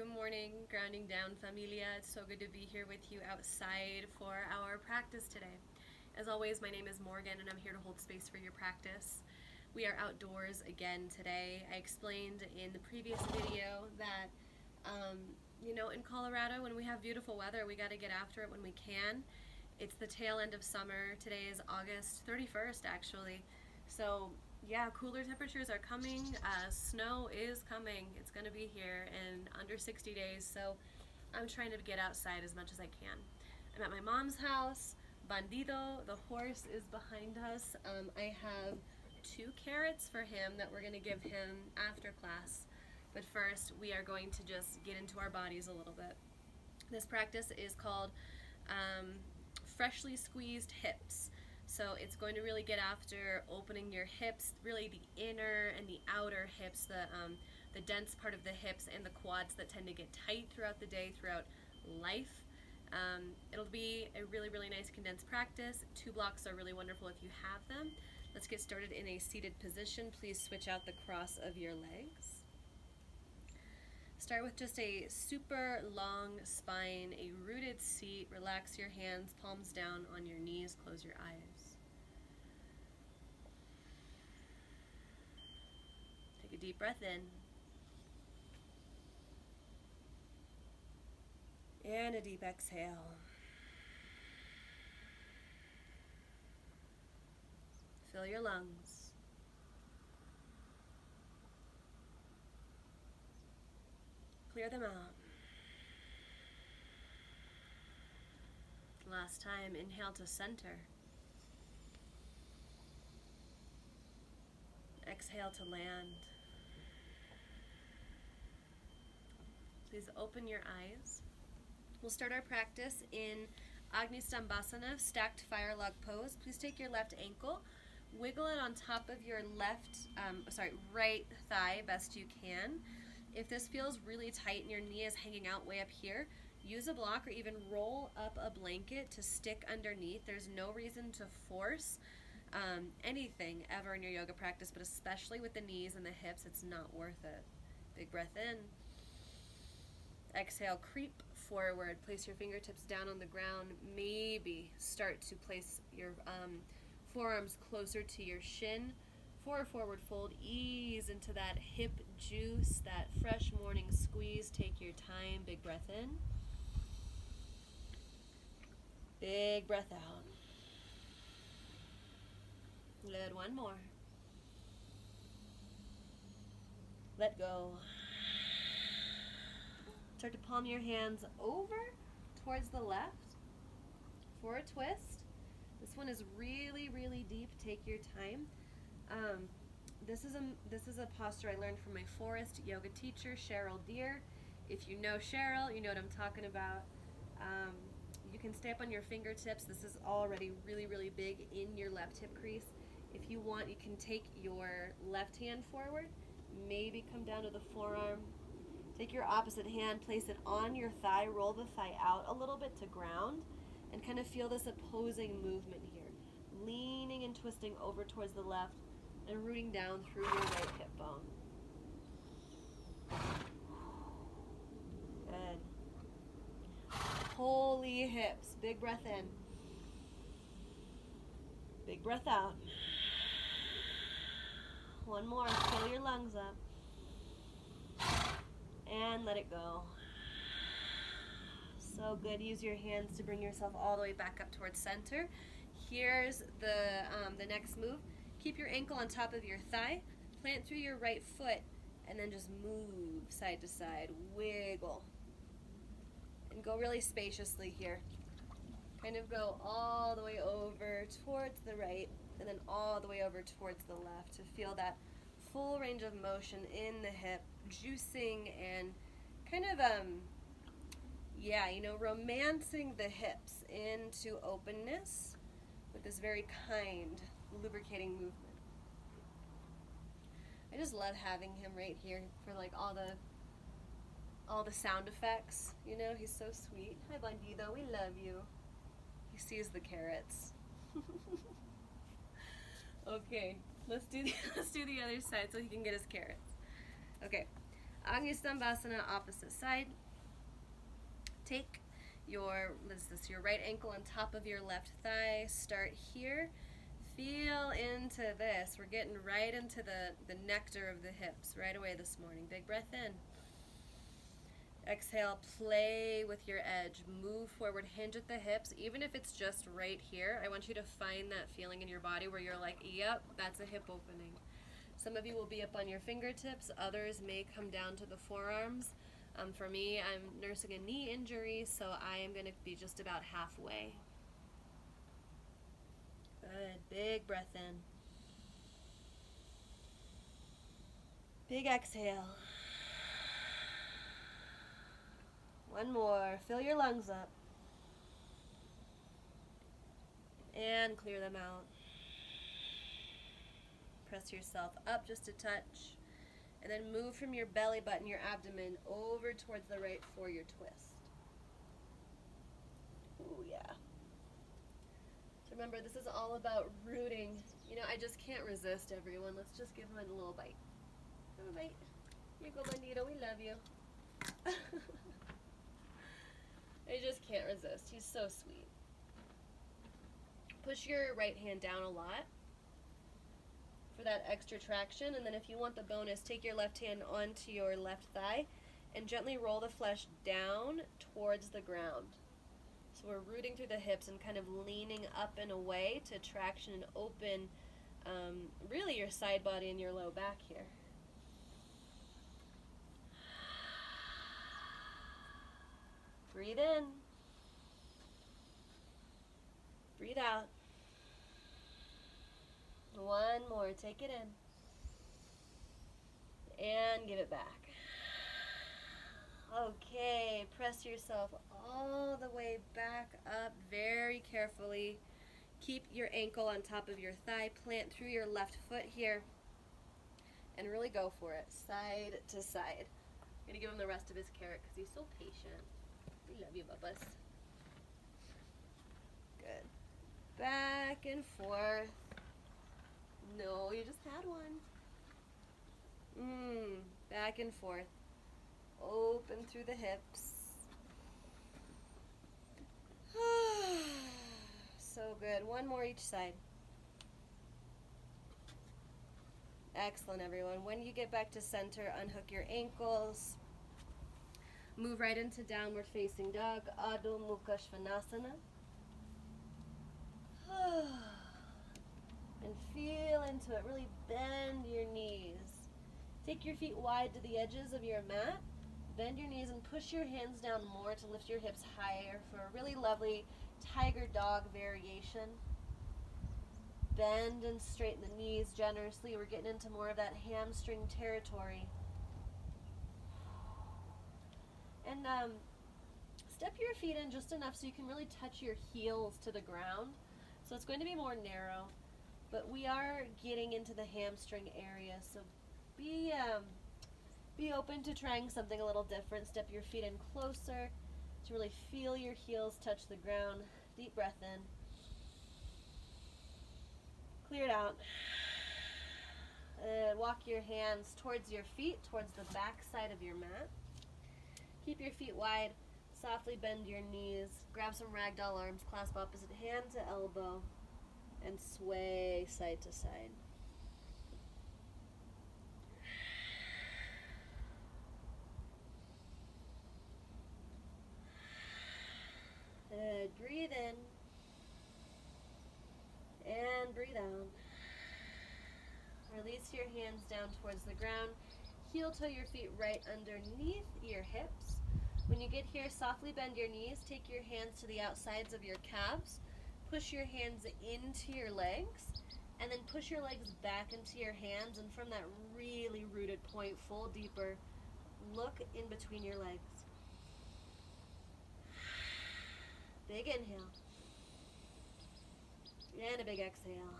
Good morning, Grounding Down familia. It's so good to be here with you outside for our practice today. As always, my name is Morgan and I'm here to hold space for your practice. We are outdoors again today. I explained in the previous video that, in Colorado, when we have beautiful weather, we got to get after it when we can. It's the tail end of summer. Today is August 31st, actually. So yeah, cooler temperatures are coming. Snow is coming. It's going to be here in under 60 days, so I'm trying to get outside as much as I can. I'm at my mom's house. Bandido, the horse, is behind us. I have 2 carrots for him that we're going to give him after class. But first, we are going to just get into our bodies a little bit. This practice is called freshly squeezed hips. So it's going to really get after opening your hips, really the inner and the outer hips, the dense part of the hips and the quads that tend to get tight throughout the day, throughout life. It'll be a really, really nice condensed practice. 2 blocks are really wonderful if you have them. Let's get started in a seated position. Please switch out the cross of your legs. Start with just a super long spine, a rooted seat. Relax your hands, palms down on your knees, close your eyes. Take a deep breath in. And a deep exhale. Fill your lungs. Clear them out. Last time, inhale to center. Exhale to land. Please open your eyes. We'll start our practice in Agni Stambhasana, stacked fire log pose. Please take your left ankle, wiggle it on top of your right thigh best you can. If this feels really tight and your knee is hanging out way up here, use a block or even roll up a blanket to stick underneath. There's no reason to force anything ever in your yoga practice, but especially with the knees and the hips, it's not worth it. Big breath in. Exhale, creep forward. Place your fingertips down on the ground. Maybe start to place your forearms closer to your shin. For a forward fold, ease into that hip juice, that fresh morning squeeze. Take your time. Big breath in. Big breath out. Good. One more. Let go. Start to palm your hands over towards the left for a twist. This one is really, really deep. Take your time. This is a posture I learned from my forest yoga teacher, Cheryl Deer. If you know Cheryl, you know what I'm talking about. You can stay up on your fingertips. This is already really, really big in your left hip crease. If you want, you can take your left hand forward, maybe come down to the forearm. Take your opposite hand, place it on your thigh, roll the thigh out a little bit to ground, and kind of feel this opposing movement here. Leaning and twisting over towards the left and rooting down through your right hip bone. Good. Holy hips. Big breath in. Big breath out. One more. Fill your lungs up. And let it go. So good. Use your hands to bring yourself all the way back up towards center. Here's the next move. Keep your ankle on top of your thigh. Plant through your right foot and then just move side to side. Wiggle. And go really spaciously here. Kind of go all the way over towards the right and then all the way over towards the left to feel that full range of motion in the hip, juicing and kind of romancing the hips into openness with this very kind lubricating movement. I just love having him right here for like all the sound effects. He's so sweet. Hi Bandido, we love you. He sees the carrots. Okay, let's do the other side so he can get his carrots. Okay, Angisthambasana, opposite side. Take your right ankle on top of your left thigh. Start here. Feel into this. We're getting right into the nectar of the hips right away this morning. Big breath in. Exhale, play with your edge. Move forward, hinge at the hips. Even if it's just right here, I want you to find that feeling in your body where you're like, yep, that's a hip opening. Some of you will be up on your fingertips. Others may come down to the forearms. For me, I'm nursing a knee injury, so I am going to be just about halfway. Good. Big breath in. Big exhale. One more. Fill your lungs up. And clear them out. Press yourself up just a touch. And then move from your belly button, your abdomen, over towards the right for your twist. Ooh, yeah. So remember, this is all about rooting. You know, I just can't resist, everyone. Let's just give him a little bite. Have a bite. Here you go, Bandito. We love you. I just can't resist. He's so sweet. Push your right hand down a lot for that extra traction, and then if you want the bonus, take your left hand onto your left thigh and gently roll the flesh down towards the ground. So we're rooting through the hips and kind of leaning up and away to traction and open really your side body and your low back here. Breathe in. Breathe out. One more. Take it in. And give it back. Okay. Press yourself all the way back up very carefully. Keep your ankle on top of your thigh. Plant through your left foot here. And really go for it. Side to side. I'm going to give him the rest of his carrot because he's so patient. We love you, Bubba's. Good. Back and forth. No, you just had one. Back and forth. Open through the hips. So good. One more each side. Excellent, everyone. When you get back to center, unhook your ankles. Move right into downward facing dog, Adho Mukha Svanasana. And feel into it. Really bend your knees. Take your feet wide to the edges of your mat. Bend your knees and push your hands down more to lift your hips higher for a really lovely tiger dog variation. Bend and straighten the knees generously. We're getting into more of that hamstring territory. And step your feet in just enough so you can really touch your heels to the ground. So it's going to be more narrow, but we are getting into the hamstring area. So be open to trying something a little different. Step your feet in closer to really feel your heels touch the ground. Deep breath in. Clear it out. And walk your hands towards your feet, towards the back side of your mat. Keep your feet wide. Softly bend your knees. Grab some ragdoll arms. Clasp opposite hand to elbow. And sway side to side. Breathe in. And breathe out. Release your hands down towards the ground. Heel toe your feet right underneath your hips. When you get here, softly bend your knees. Take your hands to the outsides of your calves. Push your hands into your legs. And then push your legs back into your hands. And from that really rooted point, fold deeper. Look in between your legs. Big inhale. And a big exhale.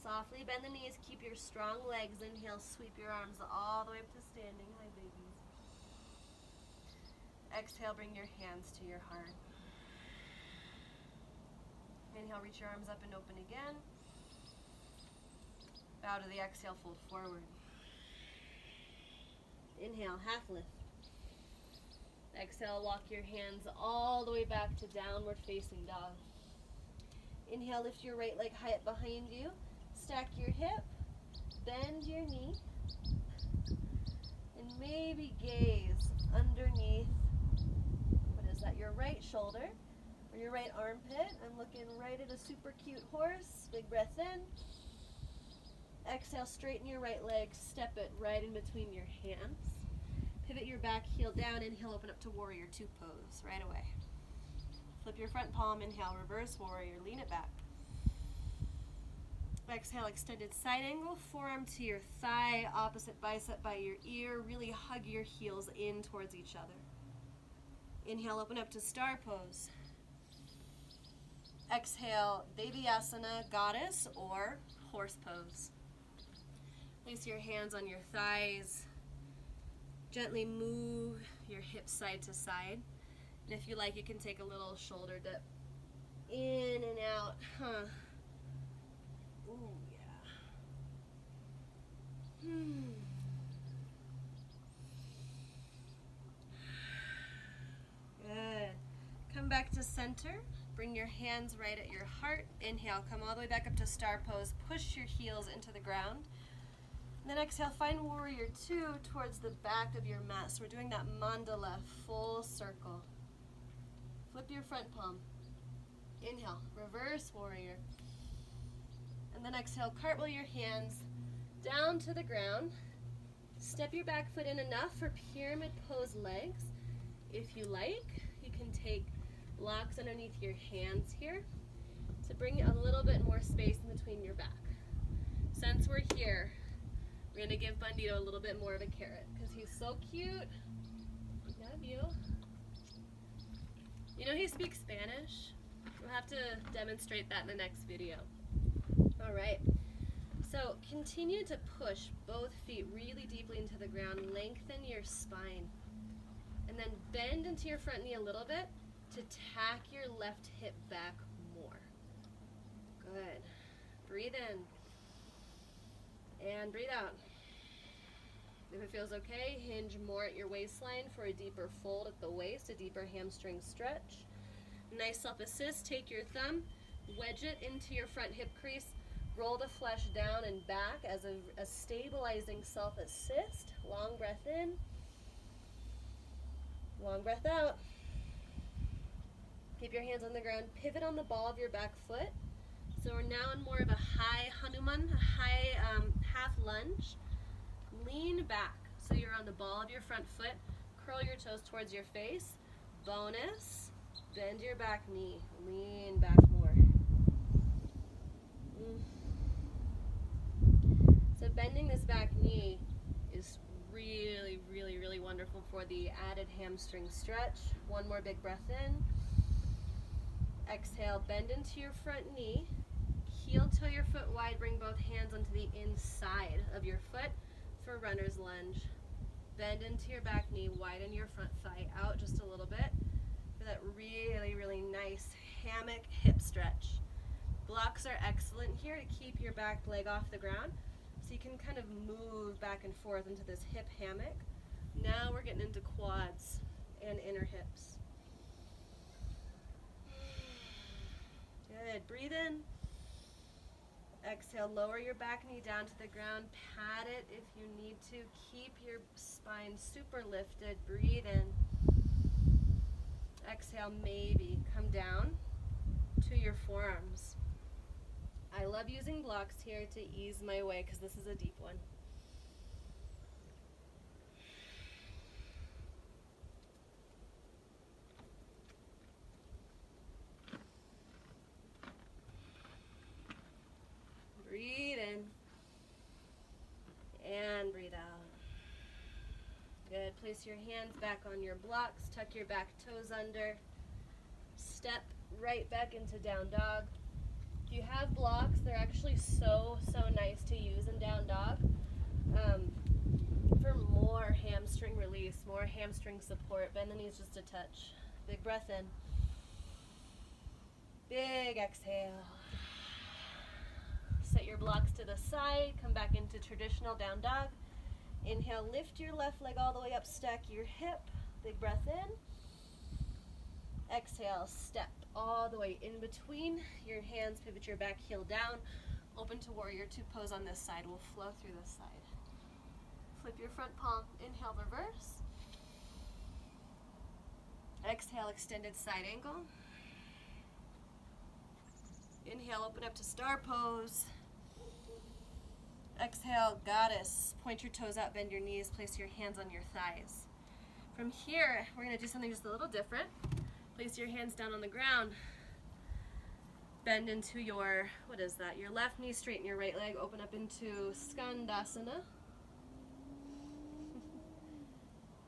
Softly bend the knees. Keep your strong legs. Inhale, sweep your arms all the way up to standing. Hi, babies. Exhale, bring your hands to your heart. Inhale, reach your arms up and open again. Bow to the exhale, fold forward. Inhale, half lift. Exhale, walk your hands all the way back to downward facing dog. Inhale, lift your right leg high up behind you. Stack your hip, bend your knee, and maybe gaze underneath, what is that, your right shoulder or your right armpit. I'm looking right at a super cute horse. Big breath in. Exhale, straighten your right leg, step it right in between your hands. Pivot your back heel down, inhale, open up to warrior two pose right away. Flip your front palm, inhale, reverse warrior, lean it back. Exhale, extended side angle, forearm to your thigh, opposite bicep by your ear. Really hug your heels in towards each other. Inhale, open up to star pose. Exhale, Devyasana, goddess or horse pose. Place your hands on your thighs. Gently move your hips side to side. And if you like, you can take a little shoulder dip in and out. Ooh, yeah. Good. Come back to center. Bring your hands right at your heart. Inhale, come all the way back up to star pose. Push your heels into the ground. And then exhale, find warrior two towards the back of your mat. So we're doing that mandala, full circle. Flip your front palm. Inhale, reverse warrior. And then exhale, cartwheel your hands down to the ground. Step your back foot in enough for pyramid pose legs. If you like, you can take blocks underneath your hands here to bring a little bit more space in between your back. Since we're here, we're going to give Bandito a little bit more of a carrot because he's so cute. Love you. You know he speaks Spanish? We'll have to demonstrate that in the next video. All right. So continue to push both feet really deeply into the ground. Lengthen your spine. And then bend into your front knee a little bit to tack your left hip back more. Good. Breathe in. And breathe out. If it feels okay, hinge more at your waistline for a deeper fold at the waist, a deeper hamstring stretch. Nice self-assist. Take your thumb, wedge it into your front hip crease, roll the flesh down and back as a stabilizing self-assist. Long breath in. Long breath out. Keep your hands on the ground. Pivot on the ball of your back foot. So we're now in more of a high Hanuman, a high half lunge. Lean back. So you're on the ball of your front foot. Curl your toes towards your face. Bonus. Bend your back knee. Lean back more. So bending this back knee is really, really, really wonderful for the added hamstring stretch. One more big breath in. Exhale, bend into your front knee. Heel toe your foot wide, bring both hands onto the inside of your foot for runner's lunge. Bend into your back knee, widen your front thigh out just a little bit for that really, really nice hammock hip stretch. Blocks are excellent here to keep your back leg off the ground so you can kind of move back and forth into this hip hammock. Now we're getting into quads and inner hips. Good. Breathe in. Exhale, lower your back knee down to the ground. Pat it if you need to. Keep your spine super lifted. Breathe in. Exhale, maybe come down to your forearms. I love using blocks here to ease my way because this is a deep one. Breathe in and breathe out. Good. Place your hands back on your blocks. Tuck your back toes under. Step right back into down dog. If you have blocks, they're actually so nice to use in down dog for more hamstring release, more hamstring support. Bend the knees just a touch. Big breath in. Big exhale. Set your blocks to the side. Come back into traditional down dog. Inhale, lift your left leg all the way up, stack your hip. Big breath in. Exhale, step all the way in between your hands, pivot your back heel down. Open to warrior two pose on this side. We'll flow through this side. Flip your front palm, inhale, reverse. Exhale, extended side angle. Inhale, open up to star pose. Exhale, goddess. Point your toes out, bend your knees, place your hands on your thighs. From here, we're gonna do something just a little different. Place your hands down on the ground. Bend into your, what is that? Your left knee, straighten your right leg, open up into Skandasana.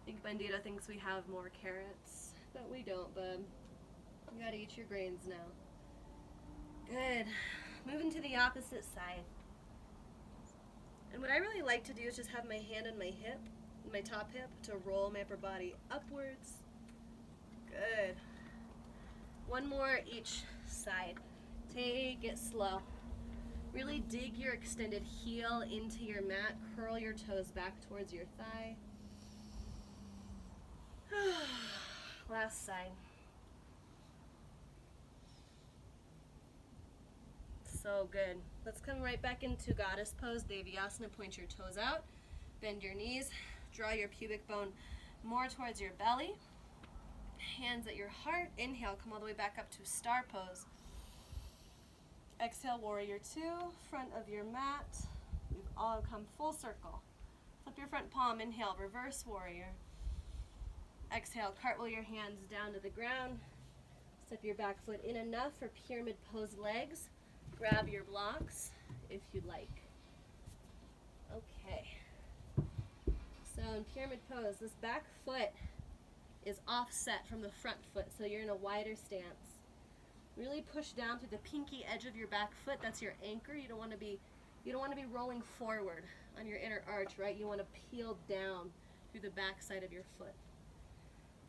I think Bandita thinks we have more carrots, but we don't, bud. You gotta eat your grains now. Good. Moving to the opposite side. And what I really like to do is just have my hand on my hip, my top hip, to roll my upper body upwards. Good. One more each side. Take it slow. Really dig your extended heel into your mat. Curl your toes back towards your thigh. Last side. So good. Let's come right back into goddess pose, Devyasana. Point your toes out. Bend your knees. Draw your pubic bone more towards your belly. Hands at your heart. Inhale, come all the way back up to star pose. Exhale, warrior two, front of your mat. We've all come full circle. Flip your front palm, inhale, reverse warrior. Exhale, cartwheel your hands down to the ground. Step your back foot in enough for pyramid pose legs. Grab your blocks if you'd like. Okay. So in pyramid pose, this back foot is offset from the front foot, so you're in a wider stance. Really push down through the pinky edge of your back foot. That's your anchor. You don't want to be rolling forward on your inner arch, right? You want to peel down through the back side of your foot.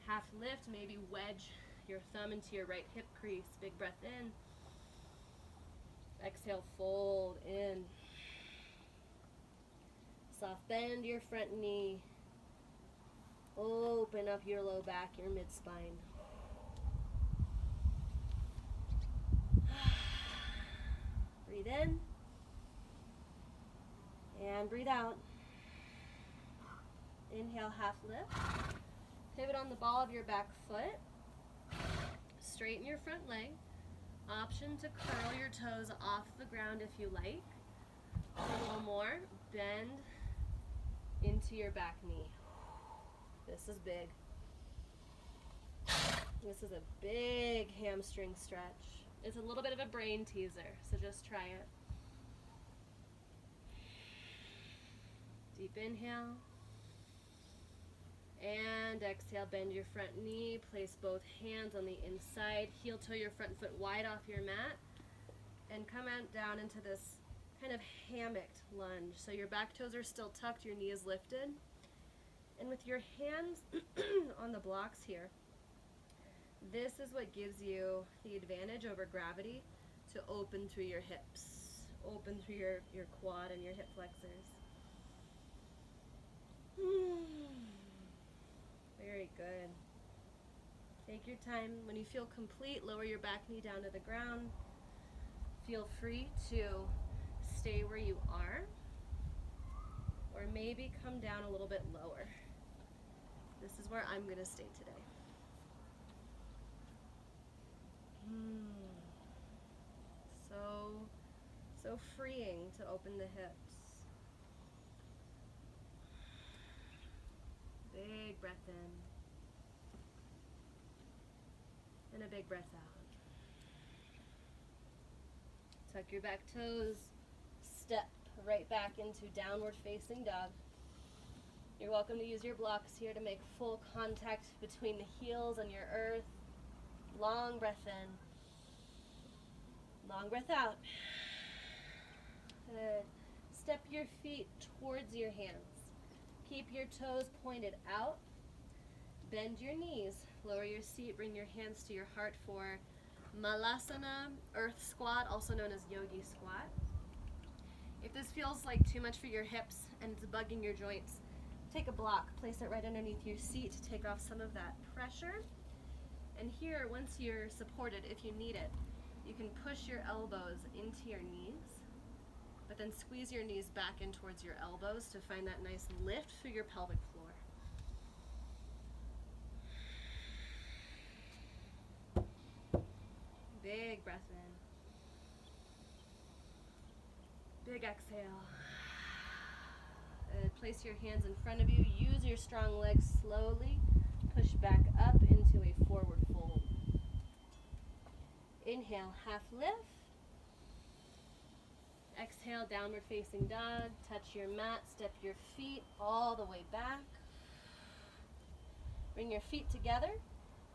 Half lift, maybe wedge your thumb into your right hip crease. Big breath in. Exhale, fold in. Soft bend your front knee. Open up your low back, your mid-spine. Breathe in. And breathe out. Inhale, half lift. Pivot on the ball of your back foot. Straighten your front leg. Option to curl your toes off the ground if you like. A little more. Bend into your back knee. This is big. This is a big hamstring stretch. It's a little bit of a brain teaser, so just try it. Deep inhale. And exhale, bend your front knee. Place both hands on the inside. Heel toe your front foot wide off your mat. And come out down into this kind of hammocked lunge. So your back toes are still tucked, your knee is lifted. And with your hands on the blocks here, this is what gives you the advantage over gravity to open through your hips, open through your quad and your hip flexors. Very good. Take your time. When you feel complete, lower your back knee down to the ground. Feel free to stay where you are, or maybe come down a little bit lower. This is where I'm going to stay today. So freeing to open the hips. Big breath in. And a big breath out. Tuck your back toes. Step right back into downward facing dog. You're welcome to use your blocks here to make full contact between the heels and your earth. Long breath in. Long breath out. Good. Step your feet towards your hands. Keep your toes pointed out. Bend your knees. Lower your seat. Bring your hands to your heart for Malasana, Earth Squat, also known as Yogi Squat. If this feels like too much for your hips and it's bugging your joints, Take a block, place it right underneath your seat to take off some of that pressure. And here, once you're supported, if you need it, you can push your elbows into your knees, but then squeeze your knees back in towards your elbows to find that nice lift through your pelvic floor. Big breath in. Big exhale. Place your hands in front of you. Use your strong legs slowly. Push back up into a forward fold. Inhale, half lift. Exhale, downward facing dog. Touch your mat, step your feet all the way back. Bring your feet together.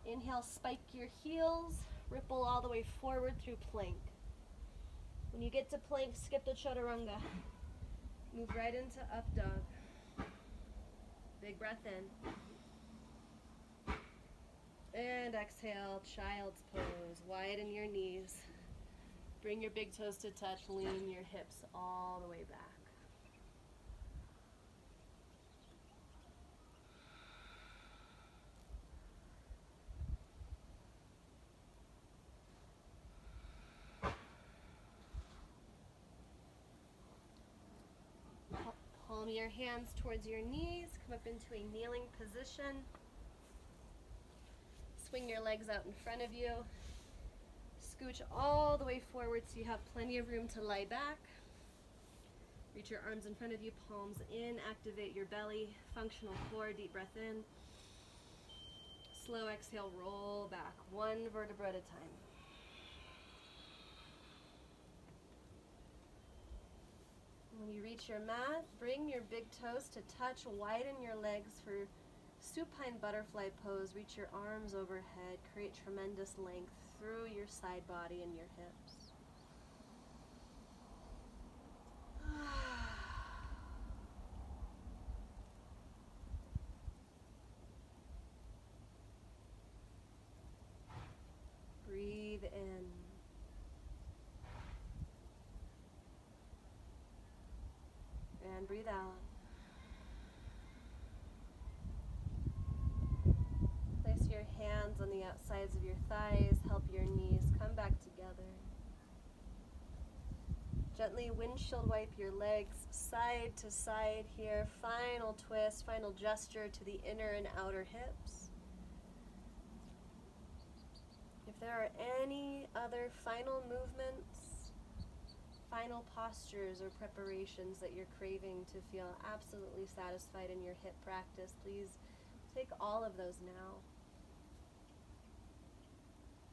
Inhale, spike your heels. Ripple all the way forward through plank. When you get to plank, skip the chaturanga. Move right into up dog. Big breath in. And exhale, child's pose. Widen your knees. Bring your big toes to touch. Lean your hips all the way back. Palm your hands towards your knees. Come up into a kneeling position. Swing your legs out in front of you. Scooch all the way forward so you have plenty of room to lie back. Reach your arms in front of you, palms in. Activate your belly. Functional core. Deep breath in. Slow exhale, roll back. One vertebra at a time. When you reach your mat, bring your big toes to touch. Widen your legs for supine butterfly pose. Reach your arms overhead. Create tremendous length through your side body and your hips. Breathe in. And breathe out. Place your hands on the outsides of your thighs. Help your knees come back together. Gently windshield wipe your legs side to side here. Final twist, final gesture to the inner and outer hips. If there are any other final movements, final postures or preparations that you're craving to feel absolutely satisfied in your hip practice, please take all of those now.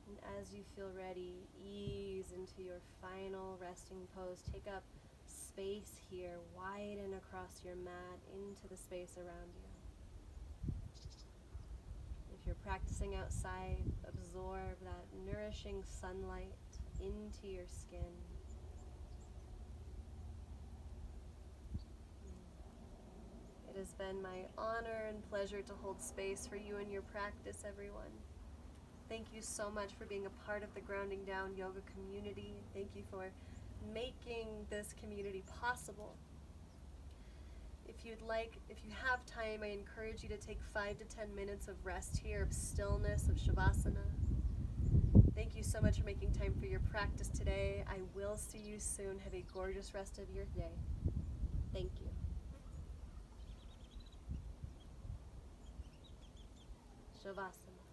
And as you feel ready, ease into your final resting pose. Take up space here, widen across your mat into the space around you. If you're practicing outside, absorb that nourishing sunlight into your skin. It has been my honor and pleasure to hold space for you in your practice, everyone. Thank you so much for being a part of the Grounding Down Yoga community. Thank you for making this community possible. If you have time, I encourage you to take 5 to 10 minutes of rest here, of stillness, of Shavasana. Thank you so much for making time for your practice today. I will see you soon. Have a gorgeous rest of your day. Thank you. Shavasana.